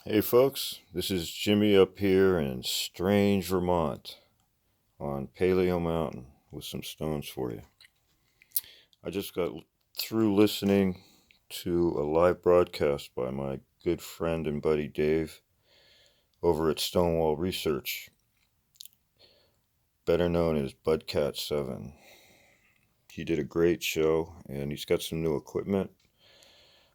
Hey folks, this is Jimmy up here in strange Vermont on Paleo Mountain with some stones for you. I just got through listening to a live broadcast by my good friend and buddy Dave over at Stonewall Research, better known as Budcat7. He did a great show and he's got some new equipment.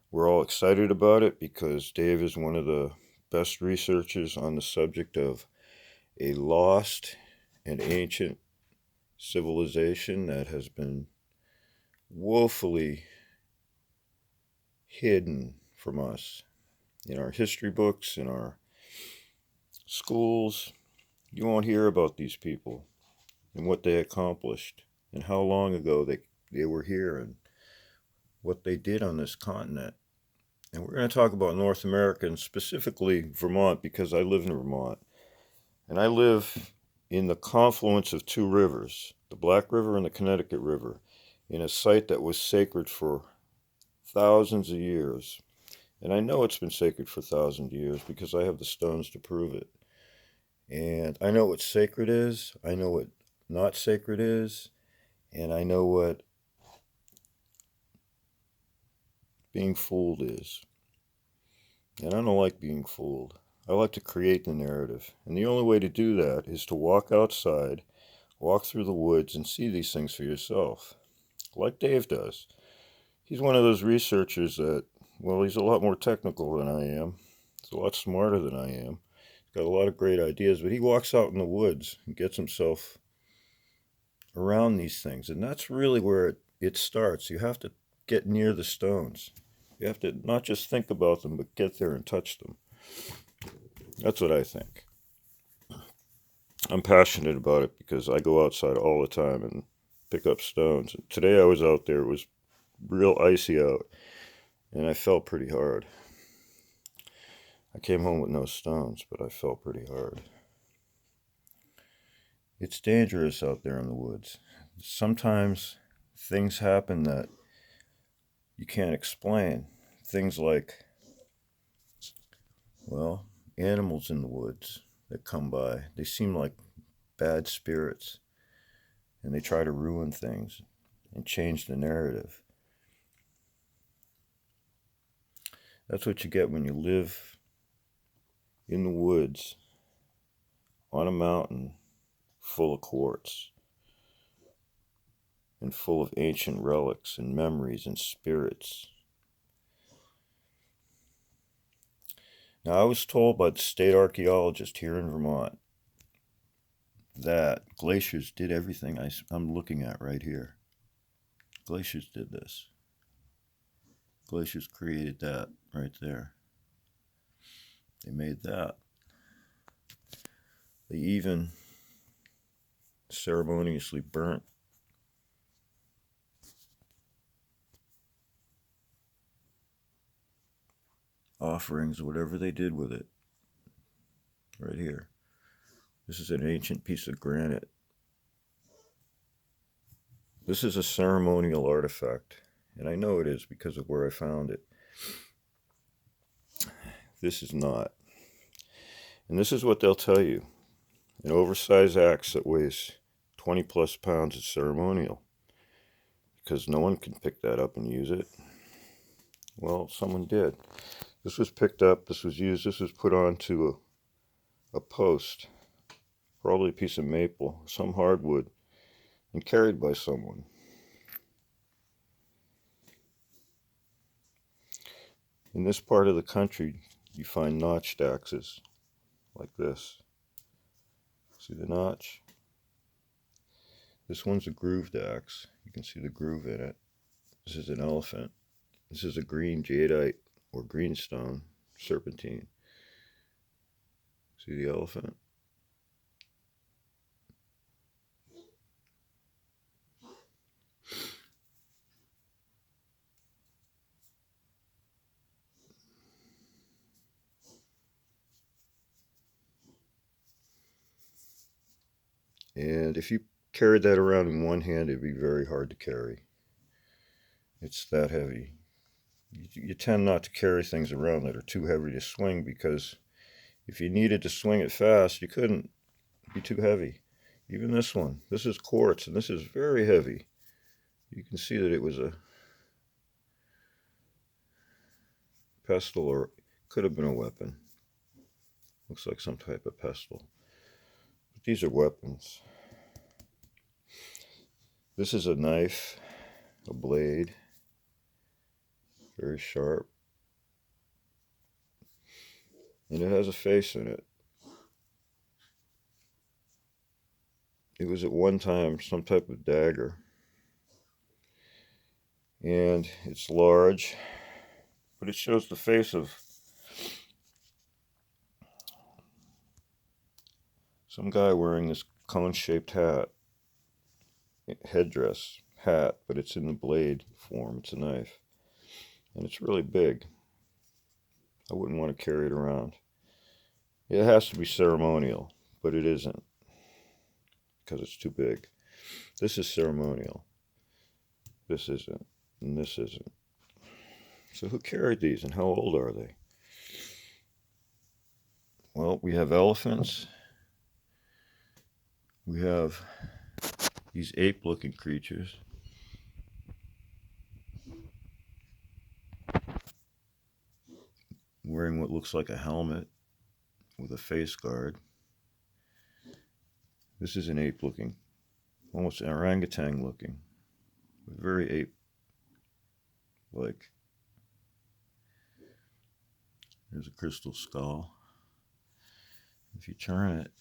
We're all excited about it because Dave is one of the best researchers on the subject of a lost and ancient civilization that has been woefully hidden from us in our history books, in our schools. You won't hear about these people and what they accomplished and how long ago they were here and what they did on this continent. And we're going to talk about North America and specifically Vermont because I live in Vermont. And I live in the confluence of two rivers, the Black River and the Connecticut River, in a site that was sacred for thousands of years. And I know it's been sacred for thousands of years because I have the stones to prove it. And I know what sacred is, I know what not sacred is, and I know what being fooled is. And I don't like being fooled. I like to create the narrative. And the only way to do that is to walk outside, walk through the woods, and see these things for yourself, like Dave does. He's one of those researchers that, well, he's a lot more technical than I am. He's a lot smarter than I am. He's got a lot of great ideas, but he walks out in the woods and gets himself around these things. And that's really where it starts. You have to get near the stones. You have to not just think about them, but get there and touch them. That's what I think. I'm passionate about it because I go outside all the time and pick up stones. Today I was out there, it was real icy out, and I fell pretty hard. I came home with no stones, but I fell pretty hard. It's dangerous out there in the woods. Sometimes things happen that you can't explain. Things like, well, animals in the woods that come by. They seem like bad spirits, and they try to ruin things and change the narrative. That's what you get when you live in the woods on a mountain full of quartz and full of ancient relics and memories and spirits. Now, I was told by the state archaeologist here in Vermont that glaciers did everything I'm looking at right here. Glaciers did this. Glaciers created that right there. They made that. They even ceremoniously burnt offerings, whatever they did with it, right here. This is an ancient piece of granite. This is a ceremonial artifact, and I know it is because of where I found it. This is not. And this is what they'll tell you. An oversized axe that weighs 20 plus pounds is ceremonial because no one can pick that up and use it. Well, someone did. This was picked up, this was used, this was put onto a post, probably a piece of maple, some hardwood, and carried by someone. In this part of the country, you find notched axes like this. See the notch? This one's a grooved axe. You can see the groove in it. This is an elephant. This is a green jadeite or greenstone serpentine. See the elephant? And if you carried that around in one hand, it'd be very hard to carry. It's that heavy. You tend not to carry things around that are too heavy to swing because If you needed to swing it fast, you couldn't. It'd be too heavy. Even this one. This is quartz, and this is very heavy. You can see that it was a pestle, or could have been a weapon. Looks like some type of pestle. But these are weapons. This is a knife, a blade, very sharp. And it has a face in it. It was at one time some type of dagger. And it's large, but it shows the face of some guy wearing this cone-shaped headdress, but it's in the blade form. It's a knife. And it's really big. I wouldn't want to carry it around. It has to be ceremonial, but it isn't, because it's too big. This is ceremonial. This isn't, and this isn't. So who carried these, and how old are they? Well, we have elephants. We have these ape-looking creatures. Wearing what looks like a helmet with a face guard. This is an ape-looking, almost an orangutan-looking, very ape-like. There's a crystal skull. If you turn it,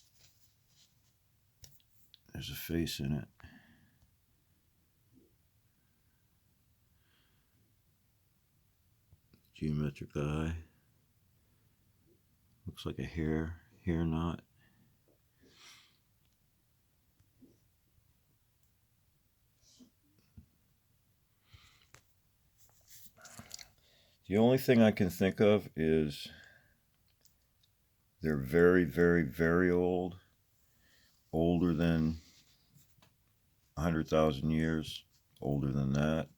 there's a face in it. Geometric eye. Looks like a hair knot. The only thing I can think of is they're very, very, very old. Older than 100,000 years. Older than that.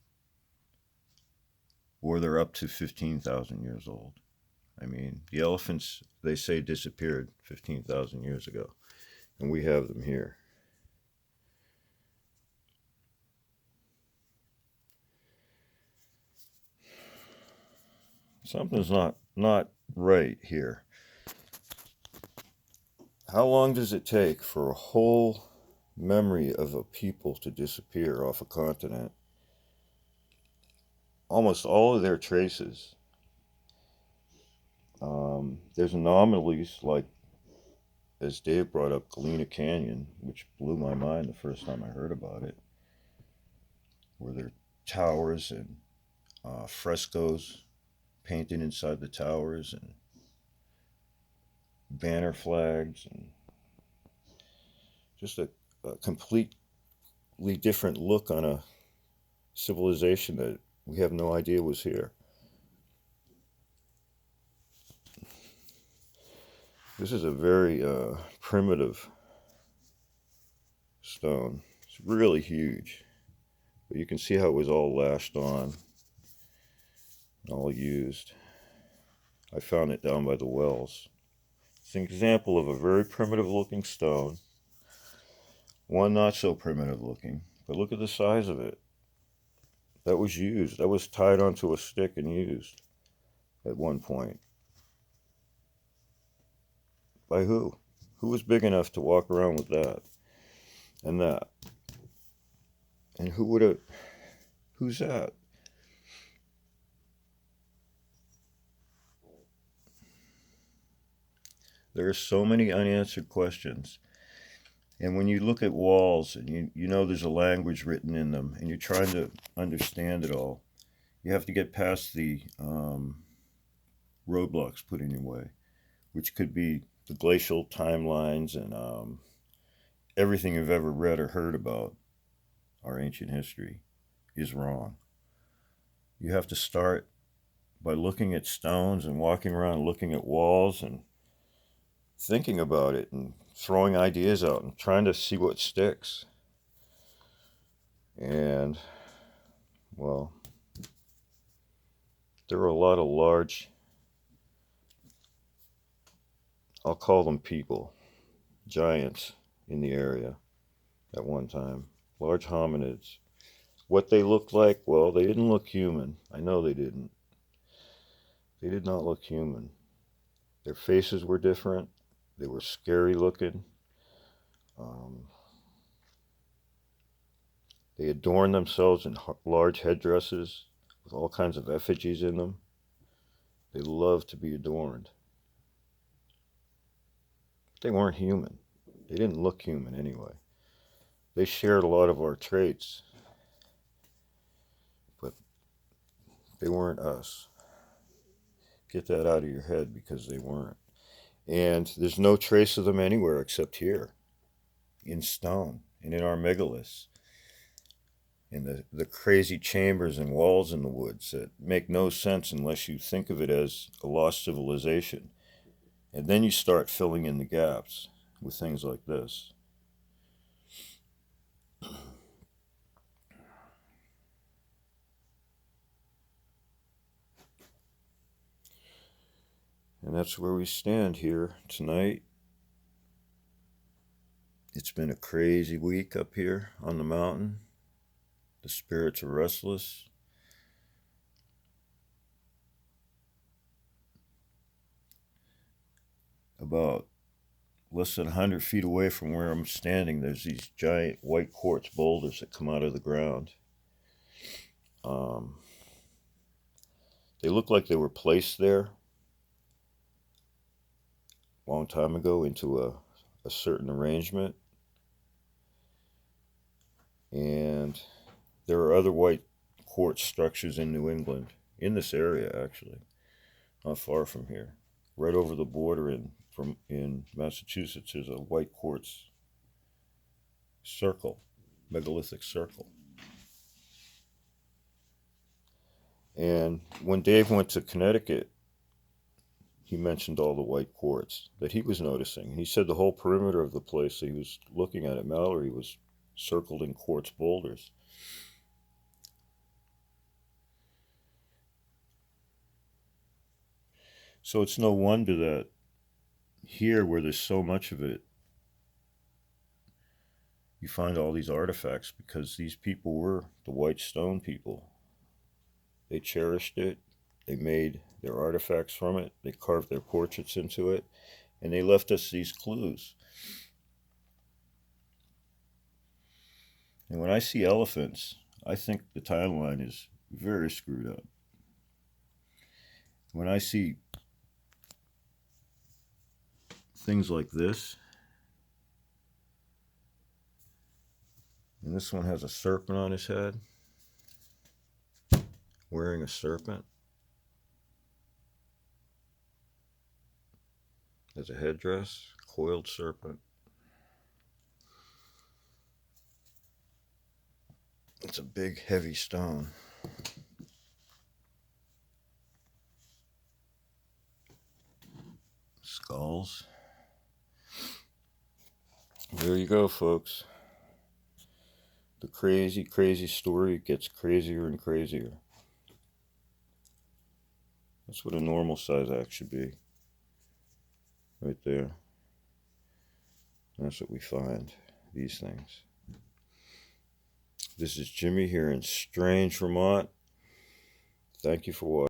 Or they're up to 15,000 years old. I mean, the elephants, they say, disappeared 15,000 years ago. And we have them here. Something's not right here. How long does it take for a whole memory of a people to disappear off a continent? Almost all of their traces. There's anomalies like, as Dave brought up, Galena Canyon, which blew my mind the first time I heard about it, where there are towers and frescoes painted inside the towers and banner flags, and just a completely different look on a civilization that we have no idea was here. This is a very primitive stone. It's really huge, but you can see how it was all lashed on, all used. I found it down by the wells. It's an example of a very primitive looking stone. One not so primitive looking, but look at the size of it. That was used. That was tied onto a stick and used at one point. By who? Who was big enough to walk around with that and that? And who would have? Who's that? There are so many unanswered questions. And when you look at walls and you know there's a language written in them and you're trying to understand it all, you have to get past the roadblocks put in your way, which could be the glacial timelines and everything you've ever read or heard about our ancient history is wrong. You have to start by looking at stones and walking around looking at walls and thinking about it and throwing ideas out and trying to see what sticks. And, well, there are a lot of large I'll call them people, giants in the area at one time, large hominids. What they looked like, well, they didn't look human. I know they didn't. They did not look human. Their faces were different. They were scary looking. Um, they adorned themselves in large headdresses with all kinds of effigies in them. They loved to be adorned. But they weren't human. They didn't look human anyway. They shared a lot of our traits, but they weren't us. Get that out of your head, because they weren't. And there's no trace of them anywhere except here, in stone and in our megaliths, in the crazy chambers and walls in the woods that make no sense unless you think of it as a lost civilization. And then you start filling in the gaps with things like this. And that's where we stand here tonight. It's been a crazy week up here on the mountain. The spirits are restless. About less than 100 feet away from where I'm standing, there's these giant white quartz boulders that come out of the ground. They look like they were placed there a long time ago into a certain arrangement. And there are other white quartz structures in New England, in this area actually, not far from here. Right over the border in Massachusetts, there's a white quartz circle, megalithic circle. And when Dave went to Connecticut, he mentioned all the white quartz that he was noticing. He said the whole perimeter of the place that he was looking at Mallory was circled in quartz boulders. So it's no wonder that here, where there's so much of it, you find all these artifacts, because these people were the white stone people. They cherished it. They made their artifacts from it. They carved their portraits into it. And they left us these clues. And when I see elephants, I think the timeline is very screwed up. When I see things like this, and this one has a serpent on his head, wearing a serpent as a headdress, coiled serpent. It's a big, heavy stone. Skulls. There you go, folks. The crazy, crazy story gets crazier and crazier. That's what a normal size axe should be. Right there. That's what we find, these things. This is Jimmy here in Strange, Vermont. Thank you for watching.